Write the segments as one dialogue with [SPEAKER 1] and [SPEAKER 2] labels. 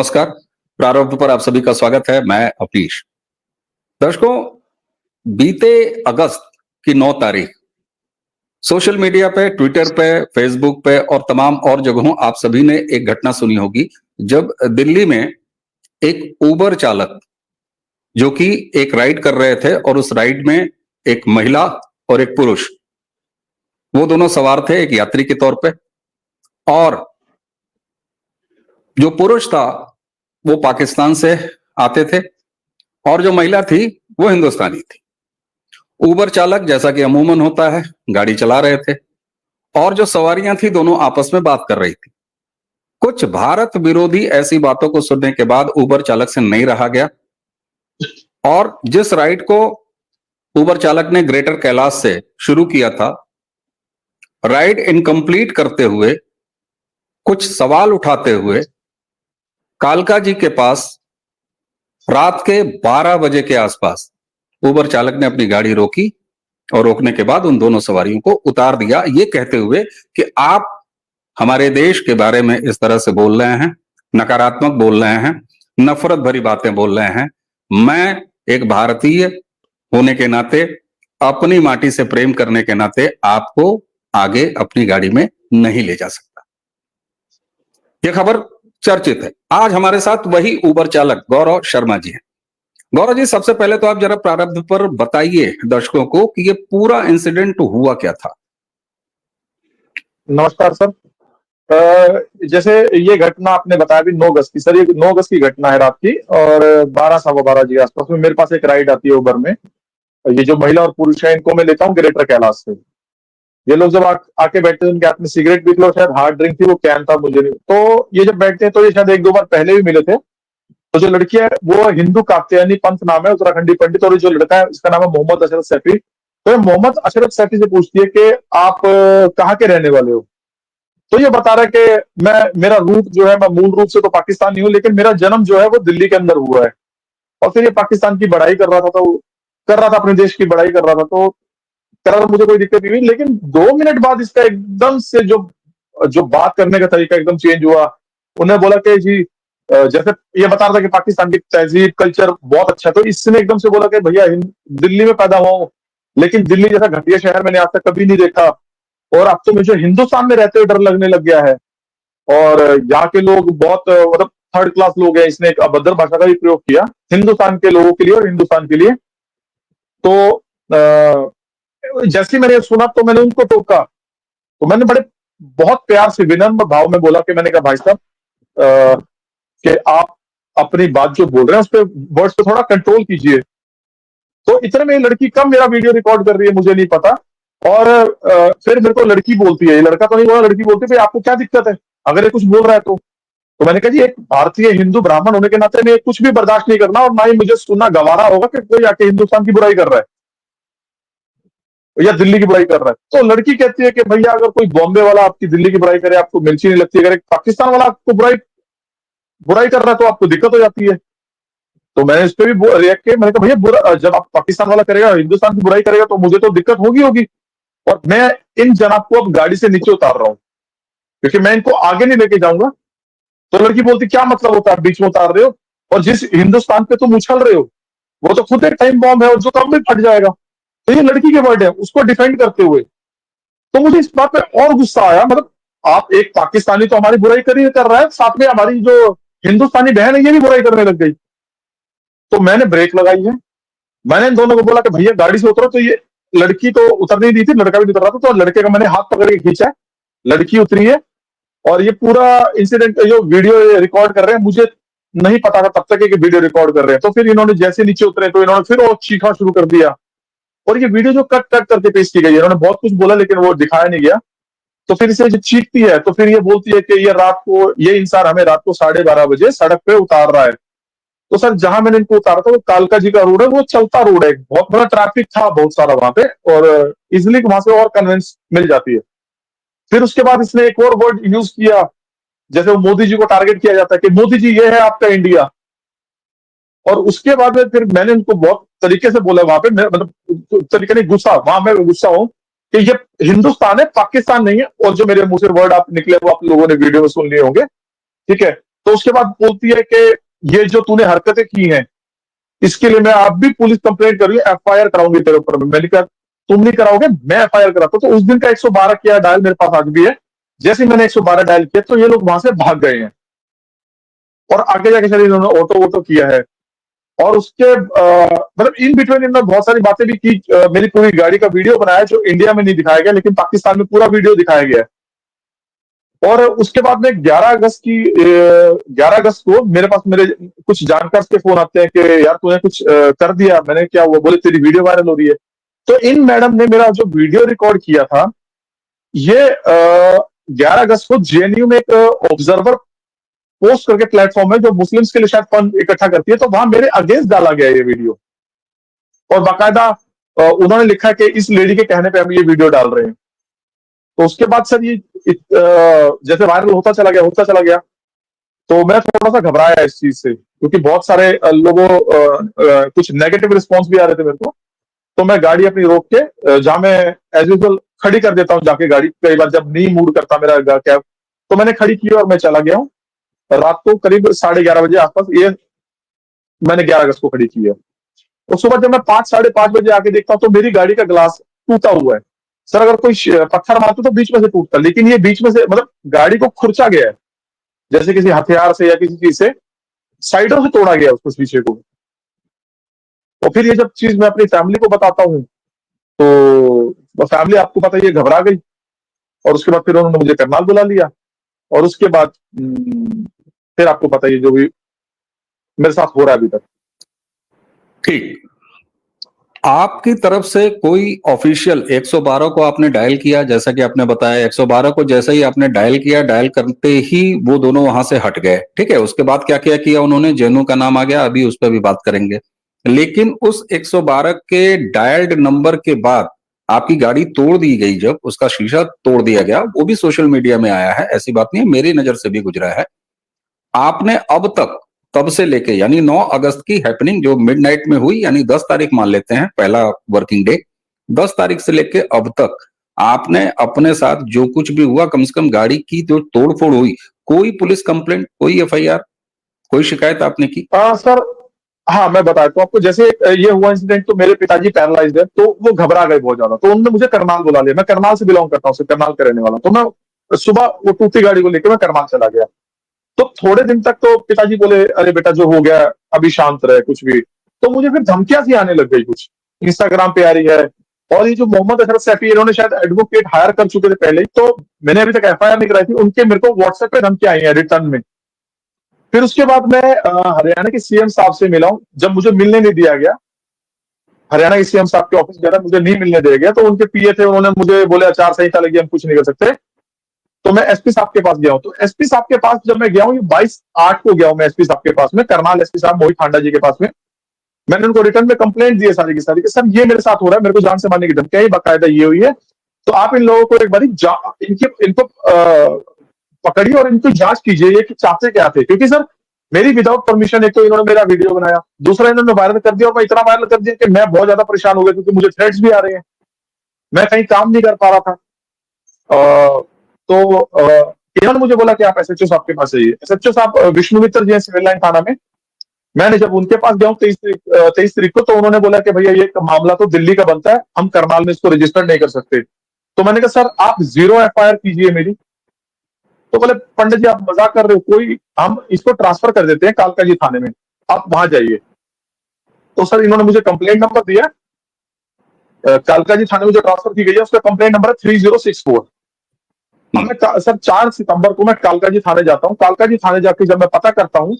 [SPEAKER 1] नमस्कार। प्रारंभ पर आप सभी का स्वागत है। मैं अपीश। दर्शकों, बीते अगस्त की 9 तारीख सोशल मीडिया पे, ट्विटर पे, फेसबुक पे और तमाम और जगहों आप सभी ने एक घटना सुनी होगी, जब दिल्ली में एक उबर चालक जो कि एक राइड कर रहे थे और उस राइड में एक महिला और एक पुरुष, वो दोनों सवार थे एक यात्री के तौर पे। और जो पुरुष था वो पाकिस्तान से आते थे और जो महिला थी वो हिंदुस्तानी थी। उबर चालक, जैसा कि अमूमन होता है, गाड़ी चला रहे थे और जो सवारियां थी दोनों आपस में बात कर रही थी। कुछ भारत विरोधी ऐसी बातों को सुनने के बाद उबर चालक से नहीं रहा गया और जिस राइड को उबर चालक ने ग्रेटर कैलाश से शुरू किया था, राइड इनकम्प्लीट करते हुए, कुछ सवाल उठाते हुए कालका जी के पास रात के 12 बजे के आसपास उबर चालक ने अपनी गाड़ी रोकी और रोकने के बाद उन दोनों सवारियों को उतार दिया, ये कहते हुए कि आप हमारे देश के बारे में इस तरह से बोल रहे हैं, नकारात्मक बोल रहे हैं, नफरत भरी बातें बोल रहे हैं। मैं एक भारतीय होने के नाते, अपनी माटी से प्रेम करने के नाते आपको आगे अपनी गाड़ी में नहीं ले जा सकता। यह खबर चर्चित है। आज हमारे साथ वही उबर चालक गौरव शर्मा जी हैं। गौरव जी, सबसे पहले तो आप जरा प्रारंभ पर बताइए दर्शकों को कि ये पूरा इंसिडेंट हुआ क्या था।
[SPEAKER 2] नमस्कार सर। जैसे ये घटना आपने बताया भी 9 अगस्त की, सर ये 9 अगस्त की घटना है रात की, और 12 सवा 12 जी के आसपास में मेरे पास एक राइड आती है उबर में। ये जो महिला और पुरुष है इनको मैं लेता हूँ ग्रेटर कैलाश से। ये लोग जब आके बैठते हैं, उनके हाथ में सिगरेट भी थी और शायद हार्ड ड्रिंक थी, वो कैन था, मुझे नहीं। तो ये जब बैठते हैं तो ये शायद 1-2 बार पहले भी मिले थे। तो जो लड़की है वो हिंदू कात्यायनी पंथ नाम है, उत्तराखंडी पंडित, और जो लड़का है इसका नाम है मोहम्मद अशरफ सैफी। तो ये मोहम्मद अशरफ सैफी से पूछती है कि आप कहाँ के रहने वाले हो। तो ये बता रहा है कि मेरा रूट जो है, मैं मूल रूप से तो पाकिस्तानी हूँ, लेकिन मेरा जन्म जो है वो दिल्ली के अंदर हुआ है। और फिर ये पाकिस्तान की बड़ाई कर रहा था, तो कर रहा था अपने देश की बड़ाई कर रहा था, तो कर रहा था, मुझे कोई दिक्कत नहीं हुई। लेकिन 2 मिनट बाद इसका एकदम से जो बात करने का तरीका एकदम चेंज हुआ। उन्हें बोला कि जी जैसे ये बता रहा था कि पाकिस्तान की तहजीब कल्चर बहुत अच्छा है, तो इसने एकदम से बोला कि भैया दिल्ली में पैदा हुआ हूँ, लेकिन दिल्ली जैसा घटिया शहर मैंने आज तक कभी नहीं देखा, और अब तो मुझे हिंदुस्तान में रहते हुए डर लगने लग गया है, और यहाँ के लोग बहुत मतलब थर्ड क्लास लोग हैं। इसने एक अभद्र भाषा का भी प्रयोग किया हिंदुस्तान के लोगों के लिए और हिंदुस्तान के लिए। तो जैसे ही मैंने सुना तो मैंने उनको टोका। तो मैंने बहुत प्यार से विनम्र भाव में बोला कि मैंने कहा भाई साहब कि आप अपनी बात जो बोल रहे हैं उस पर वर्ड्स पे थोड़ा कंट्रोल कीजिए। तो इतने में लड़की कब मेरा वीडियो रिकॉर्ड कर रही है मुझे नहीं पता, और फिर मेरे को लड़की बोलती है, ये लड़का तो नहीं बोला, लड़की बोलती है भाई आपको क्या दिक्कत है अगर ये कुछ बोल रहा है तो मैंने कहा जी एक भारतीय हिंदू ब्राह्मण होने के नाते मैं कुछ भी बर्दाश्त नहीं करना, और ना ही मुझे सुनना गवारा होगा कि कोई आके हिंदुस्तान की बुराई कर रहा है या दिल्ली की बुराई कर रहा है। तो लड़की कहती है कि भैया अगर कोई बॉम्बे वाला आपकी दिल्ली की बुराई करे आपको मिर्ची नहीं लगती, अगर एक पाकिस्तान वाला आपको बुराई कर रहा है तो आपको दिक्कत हो जाती है। तो मैंने इस पर भी रिएक्ट किया, मैंने कहा भैया जब आप पाकिस्तान वाला करेगा, हिंदुस्तान की बुराई करेगा तो मुझे तो दिक्कत होगी, और मैं इन जनाब को अब गाड़ी से नीचे उतार रहा हूं क्योंकि मैं इनको आगे नहीं लेके जाऊंगा। तो लड़की बोलती क्या मतलब होता है बीच में उतार रहे हो, और जिस हिंदुस्तान पे तुम उछल रहे हो वो तो खुद एक टाइम बॉम्ब है और जो कब भी फट जाएगा। तो ये लड़की के वर्ड है उसको डिफेंड करते हुए। तो मुझे इस बात पे और गुस्सा आया, मतलब आप एक पाकिस्तानी तो हमारी बुराई कर रहा है, साथ में हमारी जो हिंदुस्तानी बहन है ये भी बुराई करने लग गई। तो मैंने ब्रेक लगाई है, मैंने इन दोनों को बोला कि भैया गाड़ी से उतरो। तो ये लड़की तो उतर नहीं दी थी, लड़का भी नहीं उतर रहा था, तो लड़के का मैंने हाथ पकड़ के खींचा है, लड़की उतरी है, और ये पूरा इंसिडेंट जो वीडियो रिकॉर्ड कर रहे हैं, मुझे नहीं पता था तब तक कि वीडियो रिकॉर्ड कर रहे हैं। तो फिर इन्होंने जैसे नीचे उतरे तो इन्होंने फिर और चीखना शुरू कर दिया, और ये वीडियो जो कट करके पेश की गई है, इन्होंने बहुत कुछ बोला लेकिन वो दिखाया नहीं गया। तो फिर इसे जो चीखती है तो फिर ये बोलती है कि ये इंसान हमें रात को 12:30 बजे सड़क पे उतार रहा है। तो सर जहां मैंने इनको उतारा था वो कालका जी का रोड है, वो चलता रोड है, बहुत बड़ा ट्रैफिक था बहुत सारा वहां पे, और इजिली वहां से और कन्वेंस मिल जाती है। फिर उसके बाद इसने एक और वर्ड यूज किया, जैसे वो मोदी जी को टारगेट किया जाता है कि मोदी जी ये है आपका इंडिया। और उसके बाद में फिर मैंने उनको बहुत तरीके से बोला वहां पे, मतलब तरीके नहीं गुस्सा, वहां मैं गुस्सा हूं कि ये हिंदुस्तान है पाकिस्तान नहीं है। और जो मेरे मुंह से वर्ड आप निकले वो आप लोगों ने वीडियो में सुन लिए होंगे, ठीक है। तो उसके बाद बोलती है कि ये जो तूने हरकतें की हैं इसके लिए मैं आप भी पुलिस कंप्लेंट करूंगी, एफआईआर कराऊंगी तेरे ऊपर। मैंने कहा तुम नहीं कराओगे, मैं एफआईआर कराता हूं। तो उस दिन का 112 किया डायल, मेरे पास आज भी है। जैसे ही मैंने 112 डायल किया तो ये लोग वहां से भाग गए हैं और आगे जाके शायद इन्होंने ऑटो वोटो किया है। और उसके मतलब इन बिटवीन इन्होंने बहुत सारी बातें भी की। मेरी पूरी गाड़ी का वीडियो बनाया जो इंडिया में नहीं दिखाया गया, लेकिन पाकिस्तान में पूरा वीडियो दिखाया गया है। और उसके बाद में 11 अगस्त को मेरे पास मेरे कुछ जानकार के फोन आते हैं कि यार तूने कुछ कर दिया। मैंने क्या हुआ? बोले तेरी वीडियो वायरल हो रही है। तो इन मैडम ने मेरा जो वीडियो रिकॉर्ड किया था, ये 11 अगस्त को जेएनयू में एक ऑब्जर्वर पोस्ट करके प्लेटफॉर्म है जो मुस्लिम्स के लिए शायद फंड इकट्ठा करती है, तो वहां मेरे अगेंस्ट डाला गया ये वीडियो। और बाकायदा उन्होंने लिखा कि इस लेडी के कहने पे हम ये वीडियो डाल रहे हैं। तो उसके बाद सर ये जैसे वायरल होता चला गया, तो मैं थोड़ा सा घबराया इस चीज से, क्योंकि बहुत सारे लोगों कुछ नेगेटिव रिस्पॉन्स भी आ रहे थे मेरे को। तो मैं गाड़ी अपनी रोक के जहां मैं एज यूजुअल खड़ी कर देता हूँ जाके गाड़ी, कई बार जब नहीं मूड करता मेरा कैब, तो मैंने खड़ी की और मैं चला गया हूँ। रात को करीब 11:30 बजे आसपास ये मैंने 11 अगस्त को खड़ी की है। और सुबह जब मैं 5-5:30 बजे आके देखता हूँ तो मेरी गाड़ी का ग्लास टूटा हुआ है। सर अगर कोई पत्थर मारता तो बीच में से टूटता, लेकिन ये बीच में से मतलब गाड़ी को खुरचा गया है, जैसे किसी हथियार से या किसी चीज से साइडों से तोड़ा गया उसको, शीशे को। और फिर ये जब चीज मैं अपनी फैमिली को बताता हूँ तो फैमिली आपको पता है ये घबरा गई। और उसके बाद फिर उन्होंने मुझे करनाल बुला लिया। और उसके बाद फिर आपको पता है ये जो भी मेरे साथ हो रहा है अभी तक।
[SPEAKER 1] ठीक, आपकी तरफ से कोई ऑफिशियल 112 को आपने डायल किया, जैसा कि आपने बताया 112 को जैसे ही आपने डायल किया, डायल करते ही वो दोनों वहां से हट गए, ठीक है। उसके बाद क्या क्या किया उन्होंने, जेनू का नाम आ गया, अभी उस पर भी बात करेंगे। लेकिन उस 112 के डायल्ड नंबर के बाद आपकी गाड़ी तोड़ दी गई, जब उसका शीशा तोड़ दिया गया, वो भी सोशल मीडिया में आया है, ऐसी बात नहीं है, मेरी नजर से भी गुजरा है। आपने अब तक तब से लेके यानी 9 अगस्त की हैपनिंग जो मिडनाइट में हुई, यानी 10 तारीख मान लेते हैं पहला वर्किंग डे, 10 तारीख से लेके अब तक आपने अपने साथ जो कुछ भी हुआ, कम से कम गाड़ी की जो तोड़फोड़ हुई, कोई पुलिस कंप्लेंट, कोई एफआईआर, कोई शिकायत आपने की?
[SPEAKER 2] सर हाँ, मैं बताता हूँ आपको। जैसे ये हुआ इंसिडेंट, तो मेरे पिताजी पैरालाइज्ड है, तो वो घबरा गए बहुत ज्यादा। तो उन्होंने मुझे करनाल बुला लिया। मैं करनाल से बिलोंग करता हूँ, करनाल का रहने वाला। तो मैं सुबह वो टूटी गाड़ी को लेकर मैं करनाल चला गया। तो थोड़े दिन तक तो पिताजी बोले अरे बेटा जो हो गया अभी शांत रहे, कुछ भी। तो मुझे फिर धमकियां सी आने लग गई, कुछ इंस्टाग्राम पे आ रही है। और ये जो मोहम्मद अशरफ सैफी, इन्होंने शायद एडवोकेट हायर कर चुके थे पहले ही, तो मैंने अभी तक एफआईआर नहीं कराई थी, उनके मेरे को व्हाट्सएप पे धमकियां आई है रिटर्न में। फिर उसके बाद मैं हरियाणा के सीएम साहब से मिला हूं। जब मुझे मिलने नहीं दिया गया, हरियाणा के सीएम साहब के ऑफिस गया था, मुझे नहीं मिलने दिया गया, तो उनके पीए थे, उन्होंने मुझे बोले आचार संहिता लगी, हम कुछ नहीं कर सकते। तो मैं एसपी साहब के पास गया हूँ। तो एसपी साहब के पास जब मैं गया हूँ, ये 22/8 को गया हूँ मैं एसपी साहब के पास में, करनाल एसपी साहब मोहित हांडा जी के पास में। मैंने उनको रिटर्न में कंप्लेंट दी है सारी की सारी, सर ये मेरे साथ हो रहा है, मेरे को जान से मारने की धमकी, बाकायदा ये हुई है। तो आप इन लोगों को एक बार इनको पकड़िए और इनको जांच कीजिए ये कि चाहते क्या थे। क्योंकि सर मेरी विदाउट परमिशन एक तो इन्होंने मेरा वीडियो बनाया, दूसरा इन्होंने वायरल कर दिया, और मैं इतना वायरल कर दिया कि मैं बहुत ज्यादा परेशान हो गया, क्योंकि मुझे थ्रेट्स भी आ रहे हैं, मैं कहीं काम नहीं कर पा रहा था। तो इन्होंने मुझे बोला कि आप एसएचओ साहब के पास जाइए। एसएचओ साहब विष्णु मित्र जी हैं सिविल लाइन थाना में। मैंने जब उनके पास गया हूँ 23 तारीख को, तो उन्होंने बोला कि भैया ये मामला तो दिल्ली का बनता है, हम करनाल में इसको रजिस्टर नहीं कर सकते। तो मैंने कहा सर आप 0 एफआईआर कीजिए मेरी। तो बोले पंडित जी आप मजाक कर रहे हो, कोई हम इसको ट्रांसफर कर देते हैं कालका जी थाने में, आप वहां जाइए। तो सर इन्होंने मुझे कंप्लेंट नंबर दिया, कालका जी थाने में जो ट्रांसफर की गई है उसका कंप्लेंट नंबर है 3064। अब मैं सर 4 सितंबर को मैं कालका जी थाने जाता हूँ। कालका जी थाने जाके जब मैं पता करता हूँ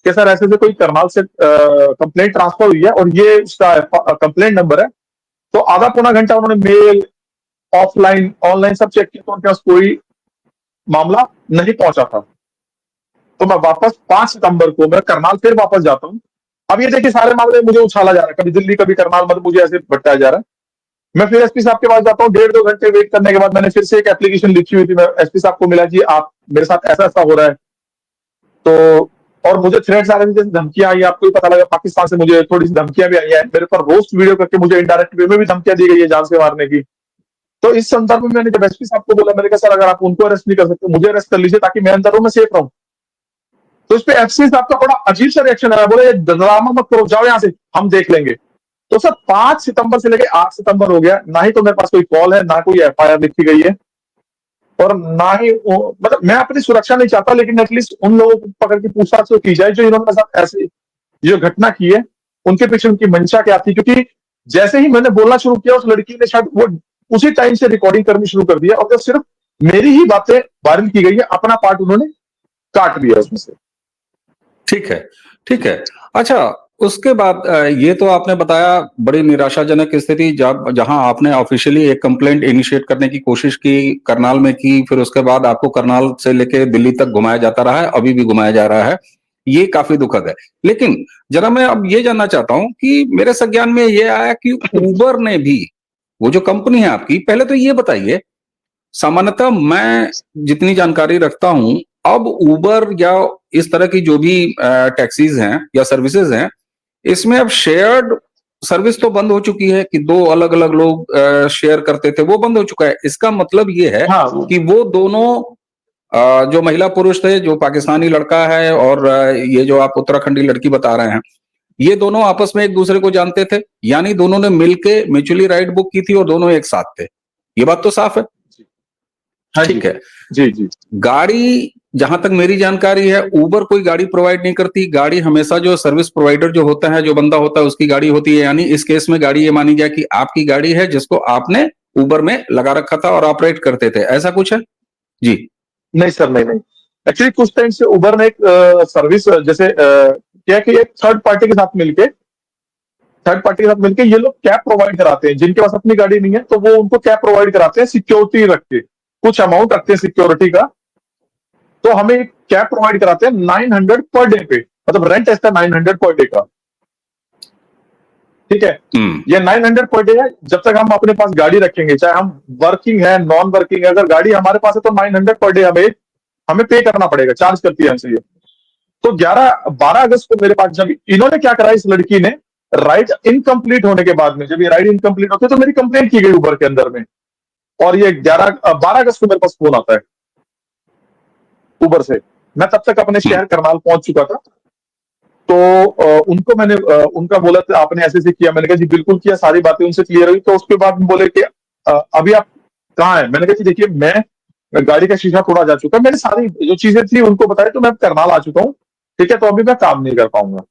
[SPEAKER 2] कि सर ऐसे से कोई करनाल से कंप्लेंट ट्रांसफर हुई है और ये उसका कंप्लेंट नंबर है, तो आधा पौना घंटा उन्होंने मेल, ऑफलाइन, ऑनलाइन सब चेक किया, तो उनके पास कोई मामला नहीं पहुंचा था। तो मैं वापस 5 सितंबर को मैं करनाल फिर वापस जाता हूँ। अब ये देखिए सारे मामले मुझे उछाला जा रहा है, कभी दिल्ली कभी करनाल, मतलब मुझे ऐसे भटकाया जा रहा है। मैं फिर एसपी साहब के पास जाता हूँ। 1.5-2 घंटे वेट करने के बाद मैंने फिर से एक एप्लीकेशन लिखी हुई थी, मैं एसपी साहब को मिला जी आप मेरे साथ ऐसा ऐसा हो रहा है। तो और मुझे थ्रेट्स आ रहे थे, जैसे धमकियां आई, आपको ही पता लगा पाकिस्तान से मुझे थोड़ी सी धमकियां भी आई है, मेरे पर रोस्ट वीडियो करके मुझे इनडायरेक्ट वे में भी धमकियां दी गई है जान से मारने की। तो इस संदर्भ में मैंने जब एसपी साहब को बोला, मैंने कहा सर अगर आप उनको अरेस्ट नहीं कर सकते, मुझे अरेस्ट कर लीजिए ताकि मैं अंदर हूं, मैं सेफ रहूं। तो इस पे एफसी साहब का बड़ा अजीब सा रिएक्शन आया, बोले ड्रामा मत करो, जाओ यहाँ से, हम देख लेंगे। तो सर 5 सितंबर से लेके 8 सितंबर हो गया, ना ही तो मेरे पास कोई कॉल है, ना कोई एफआईआर लिखी गई है, और ना ही मतलब मैं अपनी सुरक्षा नहीं चाहता, लेकिन एटलीस्ट उन लोगों को पकड़ के पूछताछ तो की जाए जो इन्होंने मेरे साथ ऐसी जो घटना की है, उनके पीछे उनकी मंशा क्या थी। क्योंकि जैसे ही मैंने बोलना शुरू किया, उस लड़की ने शायद वो उसी टाइम से रिकॉर्डिंग करनी शुरू कर दिया, और जो सिर्फ मेरी ही बातें वायरल की गई है, अपना पार्ट उन्होंने काट दिया उसमें से।
[SPEAKER 1] ठीक है, ठीक है। अच्छा, उसके बाद ये तो आपने बताया बड़ी निराशाजनक स्थिति, जब जहां आपने ऑफिशियली एक कंप्लेंट इनिशिएट करने की कोशिश की, करनाल में की, फिर उसके बाद आपको करनाल से लेके दिल्ली तक घुमाया जाता रहा है, अभी भी घुमाया जा रहा है। ये काफी दुखद है। लेकिन जरा मैं अब ये जानना चाहता हूं कि मेरे संज्ञान में ये आया कि उबर ने भी, वो जो कंपनी है आपकी, पहले तो ये बताइए, सामान्यतः मैं जितनी जानकारी रखता हूं, अब उबर या इस तरह की जो भी टैक्सीज हैं या सर्विसेज हैं, इसमें अब शेयर्ड सर्विस तो बंद हो चुकी है कि दो अलग अलग लोग शेयर करते थे, वो बंद हो चुका है। इसका मतलब ये है
[SPEAKER 2] हाँ,
[SPEAKER 1] कि वो दोनों जो महिला पुरुष थे, जो पाकिस्तानी लड़का है और ये जो आप उत्तराखंडी लड़की बता रहे हैं, ये दोनों आपस में एक दूसरे को जानते थे, यानी दोनों ने मिलके म्यूचुअली राइड बुक की थी और दोनों एक साथ थे। ये बात तो साफ है।
[SPEAKER 2] हाँ
[SPEAKER 1] ठीक है।
[SPEAKER 2] जी जी।
[SPEAKER 1] गाड़ी, जहां तक मेरी जानकारी है, उबर कोई गाड़ी प्रोवाइड नहीं करती। गाड़ी हमेशा जो सर्विस प्रोवाइडर जो होता है, जो बंदा होता है, उसकी गाड़ी होती है। यानी इस केस में गाड़ी ये मानी जाए कि आपकी गाड़ी है, जिसको आपने उबर में लगा रखा था और ऑपरेट करते थे, ऐसा कुछ है? जी।
[SPEAKER 2] नहीं सर, नहीं नहीं। एक्चुअली कुछ टाइम से उबर ने एक सर्विस जैसे क्या कि एक थर्ड पार्टी के साथ मिलके ये लोग कैब प्रोवाइड कराते हैं। जिनके पास अपनी गाड़ी नहीं है तो वो उनको कैब प्रोवाइड कराते हैं, सिक्योरिटी रख के, कुछ अमाउंट रखते हैं सिक्योरिटी का। तो हमें एक कैब प्रोवाइड कराते हैं 900 पर डे पे, मतलब रेंट ऐसा 900 पर डे का। ठीक है, ये 900 पर डे है। जब तक हम अपने पास गाड़ी रखेंगे, चाहे हम वर्किंग है नॉन वर्किंग है, अगर गाड़ी हमारे पास है तो 900 पर डे हमें पे करना पड़ेगा, चार्ज करती है हमसे ये। तो 12 अगस्त को मेरे पास जब इन्होंने क्या करा, इस लड़की ने राइड इनकम्प्लीट होने के बाद में, जब ये राइड इनकम्प्लीट होती है तो मेरी कंप्लेंट की गई उबर के अंदर में, और ये 12 अगस्त को मेरे पास फोन आता है उबर से। मैं तब तक अपने शहर करनाल पहुंच चुका था। तो उनको मैंने उनका बोला था आपने ऐसे ऐसे किया, मैंने कहा जी बिल्कुल किया, सारी बातें उनसे क्लियर हुई। तो उसके बाद बोले कि अभी आप कहाँ हैं? मैंने कहा जी देखिए, मैं गाड़ी का शीशा तोड़ा जा चुका है, मैंने सारी जो चीजें थी उनको बताया, तो मैं करनाल आ चुका हूँ। ठीक है, तो अभी मैं काम नहीं कर पाऊंगा,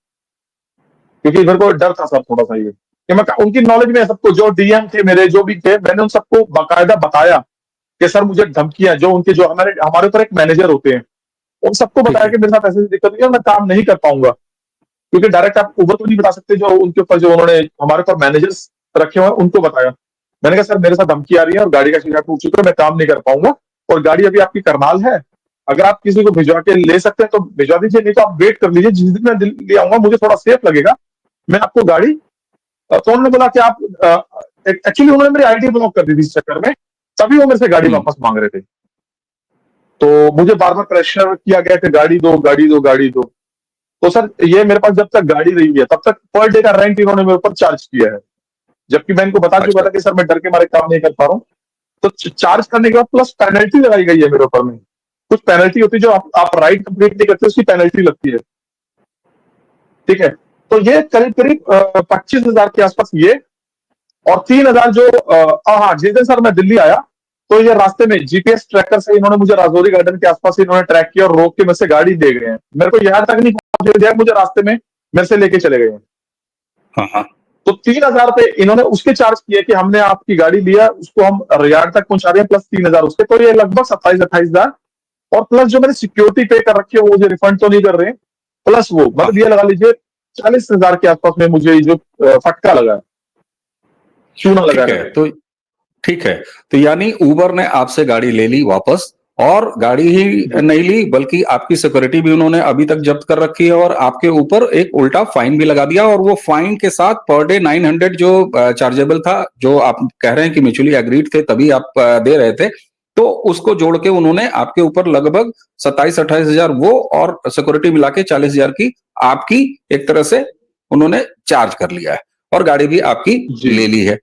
[SPEAKER 2] क्योंकि मेरे को डर था सर थोड़ा सा ये कि मैं, उनकी नॉलेज में सबको, जो डीएम थे मेरे, जो भी थे, मैंने उन सबको बाकायदा बताया कि सर मुझे धमकियां, जो उनके जो हमारे ऊपर एक मैनेजर होते हैं, उन सबको बताया कि मेरे साथ ऐसी दिक्कत है, मैं काम नहीं कर पाऊंगा। क्योंकि डायरेक्ट आप उबर को नहीं बता सकते, जो उनके ऊपर जो उन्होंने हमारे ऊपर मैनेजर्स रखे हुए हैं उनको बताया। मैंने कहा सर मेरे साथ धमकी आ रही है और गाड़ी का शीशा टूट चुका है, मैं काम नहीं कर पाऊंगा, और गाड़ी अभी आपकी करनाल है, अगर आप किसी को भिजवा के ले सकते हैं तो भिजवा दीजिए, नहीं तो आप वेट कर लीजिए, जिस दिन मैं दिल्ली आऊंगा मुझे थोड़ा सेफ लगेगा, मैं आपको गाड़ी। तो उन्होंने बोला कि आप, एक्चुअली उन्होंने मेरी आईडी ब्लॉक कर दी थी इस चक्कर में, तभी वो मेरे से गाड़ी वापस मांग रहे थे। तो मुझे बार बार प्रेशर किया गया कि गाड़ी दो गाड़ी दो गाड़ी दो। तो सर ये मेरे पास जब तक गाड़ी रही है तब तक पर डे का रेंट इन्होंने मेरे ऊपर चार्ज किया है, जबकि मैं इनको बता चुका था कि सर मैं डर के मारे काम नहीं कर पा रहा हूँ। तो चार्ज करने के बाद प्लस पेनल्टी लगाई गई है मेरे ऊपर में। कुछ पेनल्टी होती है, जो आप राइड कंप्लीट नहीं करते उसकी पेनल्टी लगती है। ठीक है, तो ये करीब करीब 25,000 के आसपास ये, और 3,000 जो हाँ, जिस दिन सर मैं दिल्ली आया तो ये रास्ते में जीपीएस ट्रैकर से इन्होंने मुझे राजौरी गार्डन के आसपास इन्होंने ट्रैक किया और रोक के मेरे से गाड़ी दे गए हैं। मेरे को यहाँ तक नहीं पहुंचे दिया, मुझे रास्ते में मेरे से लेके चले गए हैं। तो 3,000 रुपए इन्होंने उसके चार्ज किए कि हमने आपकी गाड़ी लिया, उसको हम रियाड तक पहुंचा रहे हैं, प्लस 3,000 उसके, तो ये लगभग 27-28,000, और प्लस जो मैंने सिक्योरिटी पे कर रखी है वो मुझे रिफंड तो नहीं कर रहे हैं, प्लस वो मतलब ये लगा लीजिए 40,000 के आसपास में मुझे जो फटका लगा, चूना लगा है।
[SPEAKER 1] तो ठीक है, तो यानी उबर ने आपसे गाड़ी ले ली वापस, और गाड़ी ही नहीं ली बल्कि आपकी सिक्योरिटी भी उन्होंने अभी तक जब्त कर रखी है, और आपके ऊपर एक उल्टा फाइन भी लगा दिया, और वो फाइन के साथ पर डे 900 जो चार्जेबल था, जो आप कह रहे हैं कि म्यूचुअली एग्रीड थे तभी आप दे रहे थे, तो उसको जोड़ के उन्होंने आपके ऊपर लगभग 27-28,000 वो और सिक्योरिटी मिला के 40,000 की आपकी एक तरह से उन्होंने चार्ज कर लिया है, और गाड़ी भी आपकी ले ली है।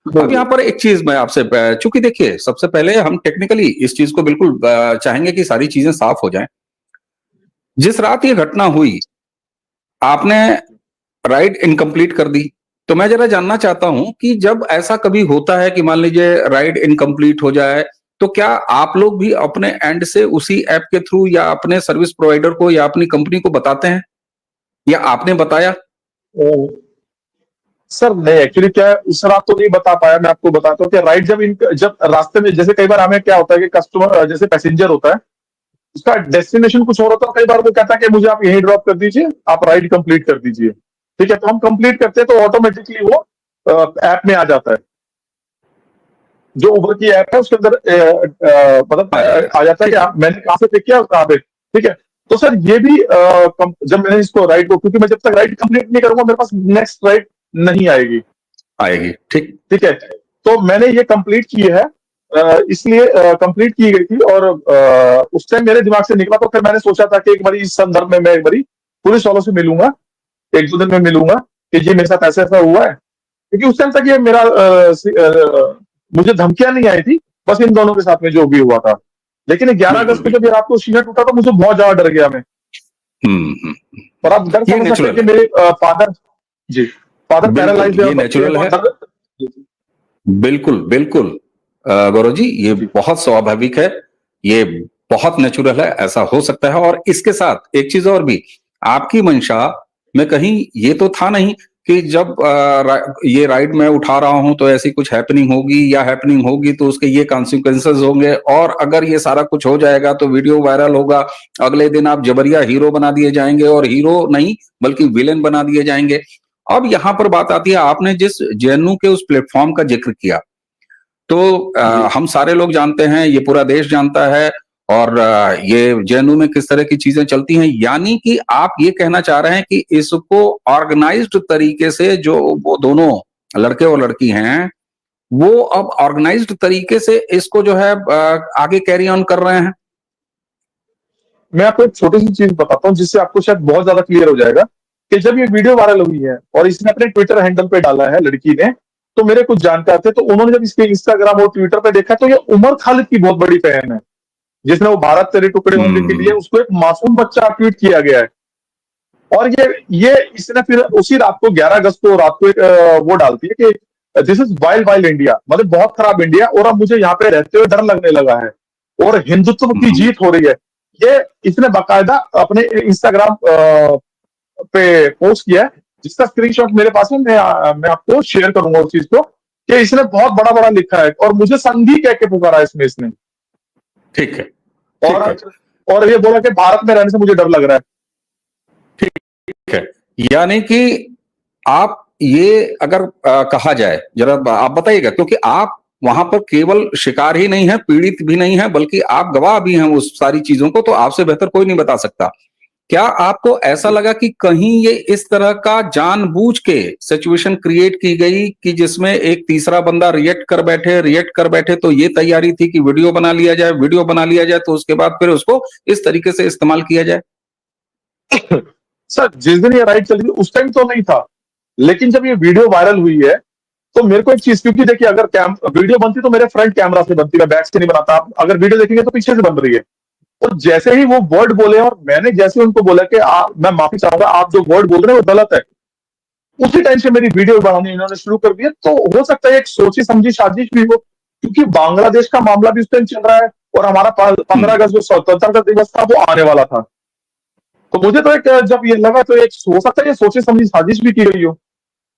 [SPEAKER 1] अब यहाँ पर एक चीज मैं आपसे, चूंकि देखिए सबसे पहले हम टेक्निकली इस चीज को बिल्कुल चाहेंगे कि सारी चीजें साफ हो जाएं। जिस रात ये घटना हुई, आपने राइड इनकम्प्लीट कर दी। तो मैं जरा जानना चाहता हूं कि जब ऐसा कभी होता है कि मान लीजिए राइड इनकम्प्लीट हो जाए, तो क्या आप लोग भी अपने एंड से उसी ऐप के थ्रू या अपने सर्विस प्रोवाइडर को या अपनी कंपनी को बताते हैं, या आपने बताया?
[SPEAKER 2] सर नहीं, एक्चुअली क्या है, उस रात तो नहीं बता पाया। मैं आपको बताता हूँ कि राइड जब रास्ते में, जैसे कई बार हमें क्या होता है कि कस्टमर जैसे पैसेंजर होता है, उसका डेस्टिनेशन कुछ और होता है, कई बार वो कहता है कि मुझे आप यहीं ड्रॉप कर दीजिए, आप राइड कंप्लीट कर दीजिए। ठीक है, तो हम कंप्लीट करते हैं तो ऑटोमेटिकली वो ऐप में आ जाता है, जो उबर की ऐप है उसके अंदर मतलब
[SPEAKER 1] आ जाता है।
[SPEAKER 2] आ जाता है कि
[SPEAKER 1] ठीक है।
[SPEAKER 2] आप मैंने कहाँ से पिक किया और कहाँ पे। ठीक है, तो सर ये भी जब मैंने इसको राइड को, क्योंकि मैं जब तक राइड कंप्लीट नहीं करूंगा मेरे पास नेक्स्ट राइड नहीं आएगी।
[SPEAKER 1] आएगी, ठीक।
[SPEAKER 2] ठीक है, तो मैंने ये कंप्लीट की है, इसलिए कंप्लीट की गई थी, और उस टाइम मेरे दिमाग से निकला, तो फिर मैंने सोचा था कि एक बारी इस संदर्भ में मैं एक बारी पुलिस वालों से मिलूंगा, एक दो दिन में मिलूंगा कि जी मेरे साथ ऐसा ऐसा हुआ है। क्योंकि उस टाइम तक ये मेरा मुझे धमकियां नहीं आई थी, बस इन दोनों के साथ में जो भी हुआ था। लेकिन 11
[SPEAKER 1] बिल्कुल
[SPEAKER 2] अगस्त को
[SPEAKER 1] बिल्कुल।
[SPEAKER 2] जब ये रात को सीना टूटा तो मुझे बहुत ज्यादा डर गया मैं। और आप डर
[SPEAKER 1] ये
[SPEAKER 2] समझ सकते हैं
[SPEAKER 1] नेचुरल
[SPEAKER 2] कि
[SPEAKER 1] है।
[SPEAKER 2] मेरे फादर, जी, फादर
[SPEAKER 1] बिल्कुल,
[SPEAKER 2] पैरालाइज्ड है,
[SPEAKER 1] ये
[SPEAKER 2] बच्चे
[SPEAKER 1] नेचुरल
[SPEAKER 2] बहुत
[SPEAKER 1] है।
[SPEAKER 2] डर।
[SPEAKER 1] बिल्कुल, बिल्कुल। गौरव जी, ये
[SPEAKER 2] जी
[SPEAKER 1] बहुत स्वाभाविक है, ये बहुत नेचुरल है, ऐसा हो सकता है। और इसके साथ एक चीज़ और भी, आपकी मंशा में कहीं ये तो था नहीं कि जब ये राइड मैं उठा रहा हूँ तो ऐसी कुछ हैपनिंग होगी, या हैपनिंग होगी तो उसके ये कॉन्सिक्वेंसेज़ होंगे, और अगर ये सारा कुछ हो जाएगा तो वीडियो वायरल होगा, अगले दिन आप जबरिया हीरो बना दिए जाएँगे, और हीरो नहीं बल्कि विलेन बना दिए जाएँगे। अब यहाँ पर बात आती है, आपने जिस जेएनयू के उस प्लेटफ़ॉर्म का ज़िक्र किया, तो
[SPEAKER 2] जी।
[SPEAKER 1] हम सारे लोग जानते हैं, ये पूरा देश जानता है, और ये जेएनयू में किस तरह की चीज़ें चलती हैं। यानी कि आप ये कहना चाह रहे हैं कि इसको ऑर्गेनाइज़्ड तरीके से, जो वो दोनों लड़के और लड़की हैं, वो अब ऑर्गेनाइज़्ड तरीके से इसको जो है आगे कैरी ऑन कर रहे हैं?
[SPEAKER 2] मैं आपको एक छोटी सी चीज बताता हूँ जिससे आपको शायद बहुत ज्यादा क्लियर हो जाएगा कि जब ये वीडियो वायरल हुई है और इसने अपने ट्विटर हैंडल पे डाला है लड़की ने, तो मेरे कुछ जानकार थे, तो उन्होंने जब इसके इंस्टाग्राम और ट्विटर पे देखा तो ये उमर खालिद की बहुत बड़ी फैन है, जिसने वो भारत तेरे टुकड़े होंगे के लिए
[SPEAKER 1] हुँ,
[SPEAKER 2] उसको एक मासूम बच्चा ट्वीट किया गया है। और ये इसने फिर उसी रात को 11 अगस्त को रात को एक वो डालती है कि this is wild wild India, मतलब बहुत खराब इंडिया, और अब मुझे यहाँ पे रहते हुए डर लगने लगा है और हिंदुत्व की
[SPEAKER 1] हुँ,
[SPEAKER 2] जीत हो रही है। ये इसने बाकायदा अपने इंस्टाग्राम पे पोस्ट किया है, जिसका स्क्रीनशॉट मेरे पास है। मैं आपको शेयर करूंगा उस चीज को, कि इसने बहुत बड़ा बड़ा लिखा है और मुझे संघी कह के पुकारा है इसमें इसने।
[SPEAKER 1] ठीक है,
[SPEAKER 2] और
[SPEAKER 1] ठीक है,
[SPEAKER 2] और ये बोला कि भारत में रहने से मुझे डर लग रहा है।
[SPEAKER 1] ठीक है। यानी कि आप ये अगर कहा जाए, जरा आप बताइएगा, क्योंकि आप वहां पर केवल शिकार ही नहीं है, पीड़ित भी नहीं है, बल्कि आप गवाह भी हैं उस सारी चीजों को, तो आपसे बेहतर कोई नहीं बता सकता। क्या आपको ऐसा लगा कि कहीं ये इस तरह का जानबूझ के सिचुएशन क्रिएट की गई कि जिसमें एक तीसरा बंदा रिएक्ट कर बैठे, तो ये तैयारी थी कि वीडियो बना लिया जाए, तो उसके बाद फिर उसको इस तरीके से इस्तेमाल किया जाए?
[SPEAKER 2] सर जिस दिन ये राइड चली थी उस टाइम तो नहीं था, लेकिन जब ये वीडियो वायरल हुई है तो मेरे को एक चीज, क्योंकि देखिए अगर वीडियो बनती तो मेरे फ्रंट कैमरा से बनती, मैं बैक से नहीं बनाता। आप अगर वीडियो देखेंगे तो पीछे से बन रही है। और जैसे ही वो वर्ड बोले और मैंने जैसे उनको बोला कि मैं माफी चाहूंगा, आप जो वर्ड बोल रहे हैं वो गलत है, उसी टाइम से मेरी वीडियो बनानी इन्होंने शुरू कर दिया। तो हो सकता है एक सोची समझी साजिश भी हो, क्योंकि बांग्लादेश का मामला भी उस टाइम चल रहा है और हमारा 15
[SPEAKER 1] हम्म।
[SPEAKER 2] अगस्त जो स्वतंत्रता दिवस था वो आने वाला था। तो मुझे तो एक जब ये लगा तो एक हो सकता है ये सोची समझी साजिश भी की गई हो।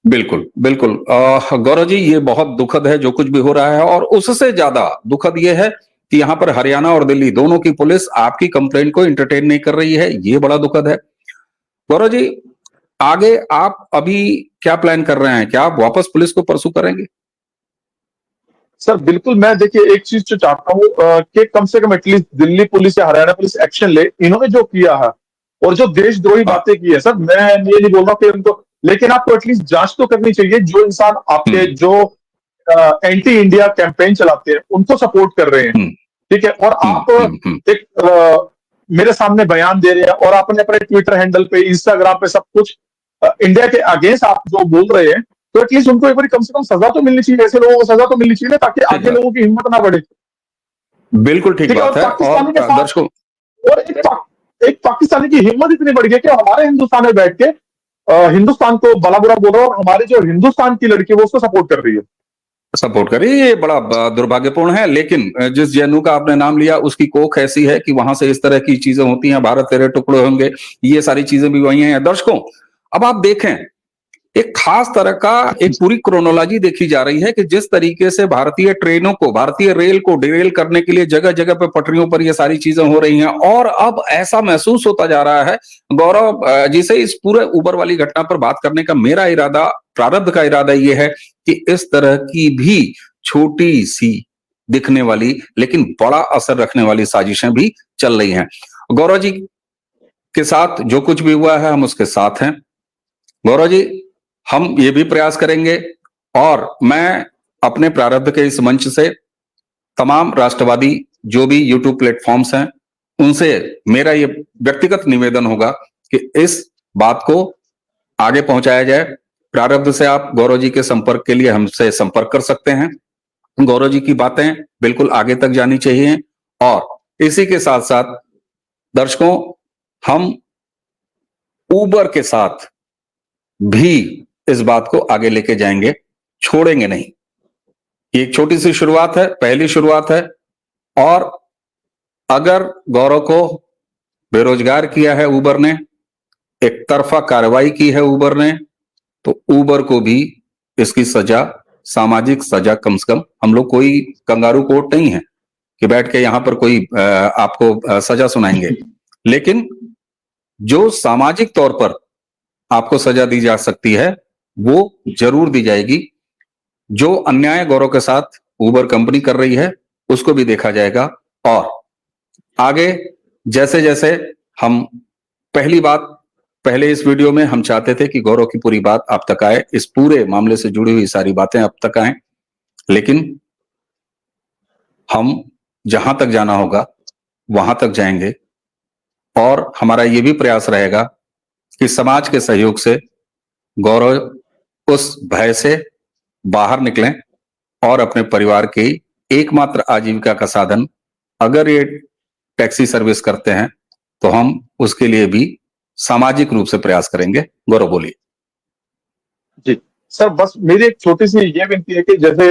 [SPEAKER 1] बिल्कुल, बिल्कुल। गौरव जी, ये बहुत दुखद है जो कुछ भी हो रहा है, और उससे ज्यादा दुखद ये है कि यहाँ पर हरियाणा और दिल्ली दोनों की पुलिस आपकी कंप्लेंट को एंटरटेन नहीं कर रही है, ये बड़ा दुखद है। गौरव जी, आगे आप अभी क्या प्लान कर रहे हैं? क्या आप वापस पुलिस को परसू करेंगे?
[SPEAKER 2] सर बिल्कुल, मैं देखिए एक चीज जो चाहता हूँ कि कम से कम एटलीस्ट दिल्ली पुलिस या हरियाणा पुलिस एक्शन ले। इन्होंने जो किया है और जो देशद्रोही
[SPEAKER 1] हाँ।
[SPEAKER 2] बातें की है, सर मैं ये नहीं बोल रहा कि उनको, लेकिन आपको एटलीस्ट जांच तो करनी चाहिए। जो इंसान आपके
[SPEAKER 1] हम्म,
[SPEAKER 2] जो एंटी इंडिया कैंपेन चलाते हैं उनको सपोर्ट कर रहे हैं,
[SPEAKER 1] हम्म,
[SPEAKER 2] ठीक है, और आप एक मेरे सामने बयान दे रहे हैं और आपने अपने ट्विटर हैंडल पे, इंस्टाग्राम पे सब कुछ इंडिया के अगेंस्ट आप जो बोल रहे हैं, तो एटलीस्ट उनको एक बार कम से कम सजा तो मिलनी चाहिए, ऐसे लोगों को सजा तो मिलनी चाहिए ना, ताकि
[SPEAKER 1] ठीक
[SPEAKER 2] आगे
[SPEAKER 1] बात।
[SPEAKER 2] लोगों की हिम्मत ना बढ़े।
[SPEAKER 1] बिल्कुल ठीक
[SPEAKER 2] ठीक है, और
[SPEAKER 1] बात है। और
[SPEAKER 2] पाकिस्तानी के साथ,
[SPEAKER 1] दर्शकों,
[SPEAKER 2] और एक एक पाकिस्तानी की हिम्मत इतनी बढ़ गई कि हमारे हिंदुस्तान में बैठ के हिंदुस्तान को भला बुरा बोल रहा है और हमारी जो हिंदुस्तान की लड़की है वो उसको सपोर्ट कर रही है।
[SPEAKER 1] सपोर्ट करें, ये बड़ा दुर्भाग्यपूर्ण है। लेकिन जिस जेएनयू का आपने नाम लिया उसकी कोख ऐसी है कि वहां से इस तरह की चीजें होती हैं, भारत तेरे टुकड़े होंगे, ये सारी चीजें भी वही हैं। दर्शकों, अब आप देखें, एक खास तरह का एक पूरी क्रोनोलॉजी देखी जा रही है कि जिस तरीके से भारतीय ट्रेनों को, भारतीय रेल को डिरेल करने के लिए जगह जगह पर पटरियों पर ये सारी चीजें हो रही हैं। और अब ऐसा महसूस होता जा रहा है, गौरव जी, से इस पूरे उबर वाली घटना पर बात करने का मेरा इरादा, प्रारब्ध का इरादा ये है कि इस तरह की भी छोटी सी दिखने वाली लेकिन बड़ा असर रखने वाली साजिशें भी चल रही हैं। गौरव जी के साथ जो कुछ भी हुआ है हम उसके साथ हैं। गौरव जी, हम ये भी प्रयास करेंगे और मैं अपने प्रारब्ध के इस मंच से तमाम राष्ट्रवादी जो भी यूट्यूब प्लेटफॉर्म्स हैं उनसे मेरा ये व्यक्तिगत निवेदन होगा कि इस बात को आगे पहुंचाया जाए। प्रारब्ध से आप गौरव जी के संपर्क के लिए हमसे संपर्क कर सकते हैं। गौरव जी की बातें बिल्कुल आगे तक जानी चाहिए। और इसी के साथ साथ दर्शकों, हम उबर के साथ भी इस बात को आगे लेके जाएंगे, छोड़ेंगे नहीं। ये एक छोटी सी शुरुआत है, पहली शुरुआत है। और अगर गौरव को बेरोजगार किया है उबर ने, एक तरफा कार्रवाई की है उबर ने, तो उबर को भी इसकी सजा, सामाजिक सजा, कम से कम, हम लोग कोई कंगारू कोर्ट नहीं है कि बैठ के यहां पर कोई आपको सजा सुनाएंगे, लेकिन जो सामाजिक तौर पर आपको सजा दी जा सकती है वो जरूर दी जाएगी। जो अन्याय गौरव के साथ उबर कंपनी कर रही है उसको भी देखा जाएगा। और आगे जैसे जैसे हम, पहली बात, पहले इस वीडियो में हम चाहते थे कि गौरव की पूरी बात आप तक आए, इस पूरे मामले से जुड़ी हुई सारी बातें आप तक आए, लेकिन हम जहां तक जाना होगा वहां तक जाएंगे। और हमारा ये भी प्रयास रहेगा कि समाज के सहयोग से गौरव उस भय से बाहर निकलें और अपने परिवार की एकमात्र आजीविका का साधन, अगर ये टैक्सी सर्विस करते हैं तो हम उसके लिए भी सामाजिक रूप से प्रयास करेंगे। गौरव बोलिए।
[SPEAKER 2] जी सर, बस मेरी एक छोटी सी ये विनती है कि जैसे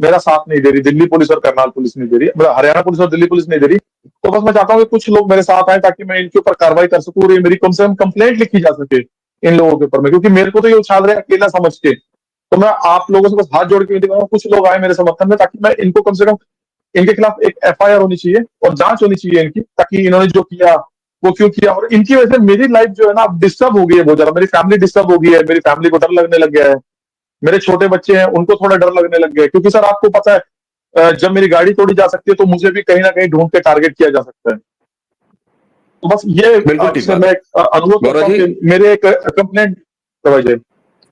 [SPEAKER 2] मेरा साथ नहीं दे रही दिल्ली पुलिस और करनाल पुलिस नहीं दे रही, मतलब हरियाणा पुलिस और दिल्ली पुलिस नहीं दे रही, तो बस मैं चाहता हूँ कि कुछ लोग मेरे साथ आए ताकि मैं इनके ऊपर कार्रवाई कर सकूं और ये मेरी कम से कम कंप्लेंट लिखी जा सके इन लोगों के ऊपर में, क्योंकि मेरे को तो ये उछाल रहे अकेला समझ के। तो मैं आप लोगों से बस हाथ जोड़ के विनती करूंगा, कुछ लोग आए मेरे समर्थन में ताकि मैं इनको कम से कम, इनके खिलाफ एक एफआईआर होनी चाहिए और जांच होनी चाहिए इनकी, ताकि इन्होंने जो किया वो क्यों किया। और इनकी वजह से मेरी लाइफ जो है ना डिस्टर्ब हो गई है बहुत ज्यादा, मेरी फैमिली डिस्टर्ब हो गई है, मेरी फैमिली को डर लगने लग गया है, मेरे छोटे बच्चे हैं उनको थोड़ा डर लगने लग गया है, क्योंकि सर आपको पता है जब मेरी गाड़ी तोड़ी जा सकती है तो मुझे भी कहीं ना कहीं ढूंढ के टारगेट किया जा सकता है। तो बस ये आपसे मैं अनुरोध करता हूं कि मेरे एक कंप्लेंट करवाई जाए।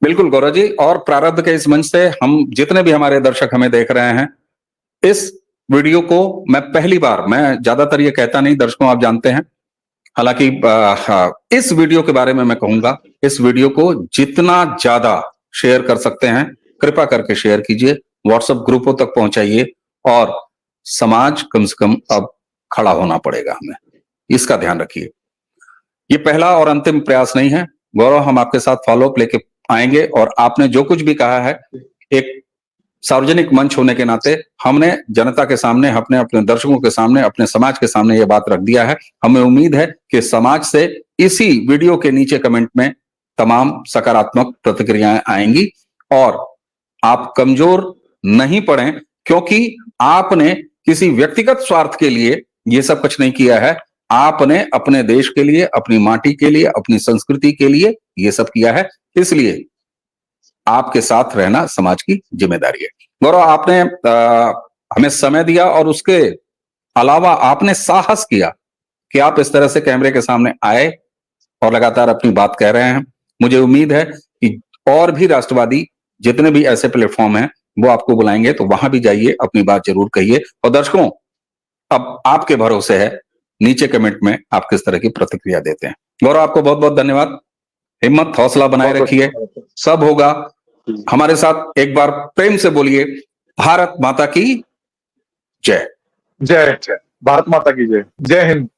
[SPEAKER 1] बिल्कुल गौरव जी, और प्रारब्ध के इस मंच से हम जितने भी हमारे दर्शक हमें देख रहे हैं, इस वीडियो को मैं पहली बार, मैं ज्यादातर ये कहता नहीं, दर्शकों आप जानते हैं, हालांकि इस वीडियो के बारे में मैं कहूंगा, इस वीडियो को जितना ज्यादा शेयर कर सकते हैं कृपा करके शेयर कीजिए, व्हाट्सएप ग्रुपों तक पहुंचाइए, और समाज कम से कम अब खड़ा होना पड़ेगा हमें, इसका ध्यान रखिए। ये पहला और अंतिम प्रयास नहीं है गौरव, हम आपके साथ फॉलोअप लेके आएंगे। और आपने जो कुछ भी कहा है, एक सार्वजनिक मंच होने के नाते हमने जनता के सामने, अपने अपने दर्शकों के सामने, अपने समाज के सामने ये बात रख दिया है। हमें उम्मीद है कि समाज से इसी वीडियो के नीचे कमेंट में तमाम सकारात्मक प्रतिक्रियाएं आएंगी और आप कमजोर नहीं पड़े, क्योंकि आपने किसी व्यक्तिगत स्वार्थ के लिए ये सब कुछ नहीं किया है। आपने अपने देश के लिए, अपनी माटी के लिए, अपनी संस्कृति के लिए ये सब किया है, इसलिए आपके साथ रहना समाज की जिम्मेदारी है। गौरव, आपने हमें समय दिया और उसके अलावा आपने साहस किया कि आप इस तरह से कैमरे के सामने आए और लगातार अपनी बात कह रहे हैं। मुझे उम्मीद है कि और भी राष्ट्रवादी जितने भी ऐसे प्लेटफॉर्म हैं वो आपको बुलाएंगे, तो वहां भी जाइए, अपनी बात जरूर कहिए। और दर्शकों, अब आपके भरोसे है नीचे कमेंट में आप किस तरह की प्रतिक्रिया देते हैं। गौरव, आपको बहुत बहुत धन्यवाद। हिम्मत, हौसला बनाए रखिए, सब होगा। हमारे साथ एक बार प्रेम से बोलिए, भारत माता की जय।
[SPEAKER 2] जय जय, भारत माता की जय, जय हिंद।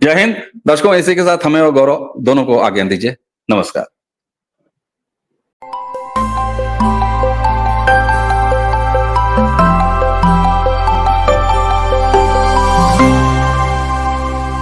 [SPEAKER 1] जय हिंद। दर्शकों, इसी के साथ हमें और गौरव दोनों को आज्ञा दीजिए। नमस्कार।